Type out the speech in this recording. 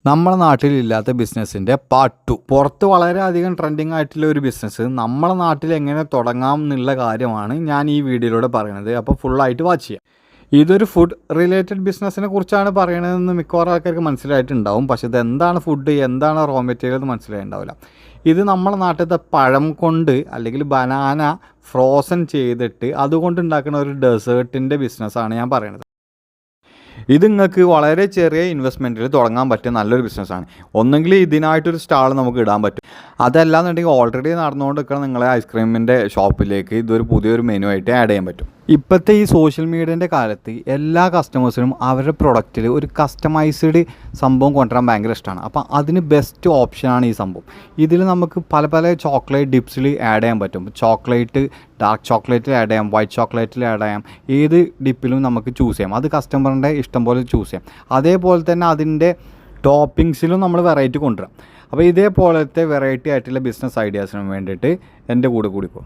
നമ്മുടെ നാട്ടിലില്ലാത്ത ബിസിനസ്സിൻ്റെ പാർട്ട് 2. പുറത്ത് വളരെയധികം ട്രെൻഡിങ് ആയിട്ടുള്ള ഒരു ബിസിനസ് നമ്മുടെ നാട്ടിൽ എങ്ങനെ തുടങ്ങാം എന്നുള്ള കാര്യമാണ് ഞാൻ ഈ വീഡിയോയിലൂടെ പറയുന്നത്. അപ്പോൾ ഫുള്ളായിട്ട് വാച്ച് ചെയ്യാം. ഇതൊരു ഫുഡ് റിലേറ്റഡ് ബിസിനസ്സിനെ കുറിച്ചാണ് പറയണതെന്ന് മിക്കവാറും ആൾക്കാർക്ക് മനസ്സിലായിട്ടുണ്ടാവും. പക്ഷേ ഇത് എന്താണ് ഫുഡ്, എന്താണ് റോ മെറ്റീരിയൽ എന്ന് മനസ്സിലായിട്ടുണ്ടാവില്ല. ഇത് നമ്മുടെ നാട്ടിലത്തെ പഴം കൊണ്ട് അല്ലെങ്കിൽ ബനാന ഫ്രോസൺ ചെയ്തിട്ട് അതുകൊണ്ട് ഉണ്ടാക്കുന്ന ഒരു ഡെസേർട്ടിൻ്റെ ബിസിനസ്സാണ് ഞാൻ പറയുന്നത്. ഇത് നിങ്ങൾക്ക് വളരെ ചെറിയ ഇൻവെസ്റ്റ്മെൻറ്റിൽ തുടങ്ങാൻ പറ്റിയ നല്ലൊരു ബിസിനസ്സാണ്. ഒന്നെങ്കിൽ ഇതിനായിട്ടൊരു സ്റ്റാൾ നമുക്ക് ഇടാൻ പറ്റും. അതല്ലാന്നുണ്ടെങ്കിൽ ഓൾറെഡി നടന്നുകൊണ്ട് നിൽക്കുന്ന നിങ്ങളെ ഐസ്ക്രീമിൻ്റെ ഷോപ്പിലേക്ക് ഇതൊരു പുതിയൊരു മെനു ആയിട്ട് ആഡ് ചെയ്യാൻ പറ്റും. ഇപ്പോഴത്തെ ഈ സോഷ്യൽ മീഡിയേൻ്റെ കാലത്ത് എല്ലാ കസ്റ്റമേഴ്സിനും അവരുടെ പ്രൊഡക്റ്റിൽ ഒരു കസ്റ്റമൈസ്ഡ് സംഭവം കൊണ്ടുവരാൻ ഭയങ്കര ഇഷ്ടമാണ്. അപ്പോൾ അതിന് ബെസ്റ്റ് ഓപ്ഷനാണ് ഈ സംഭവം. ഇതിൽ നമുക്ക് പല പല ചോക്ലേറ്റ് ഡിപ്സിൽ ആഡ് ചെയ്യാൻ പറ്റും. ചോക്ലേറ്റ്, ഡാർക്ക് ചോക്ലേറ്റിൽ ആഡ് ചെയ്യാം, വൈറ്റ് ചോക്ലേറ്റിൽ ആഡ് ചെയ്യാം. ഏത് ഡിപ്പിലും നമുക്ക് ചൂസ് ചെയ്യാം. അത് കസ്റ്റമറിൻ്റെ ഇഷ്ടം പോലെ ചൂസ് ചെയ്യാം. അതേപോലെ തന്നെ അതിൻ്റെ ടോപ്പിങ്സിലും നമ്മൾ വെറൈറ്റി കൊണ്ടുവരാം. അപ്പോൾ ഇതേപോലത്തെ വെറൈറ്റി ആയിട്ടുള്ള ബിസിനസ് ഐഡിയാസിന് വേണ്ടിയിട്ട് എൻ്റെ കൂടെ കൂടിക്കോ.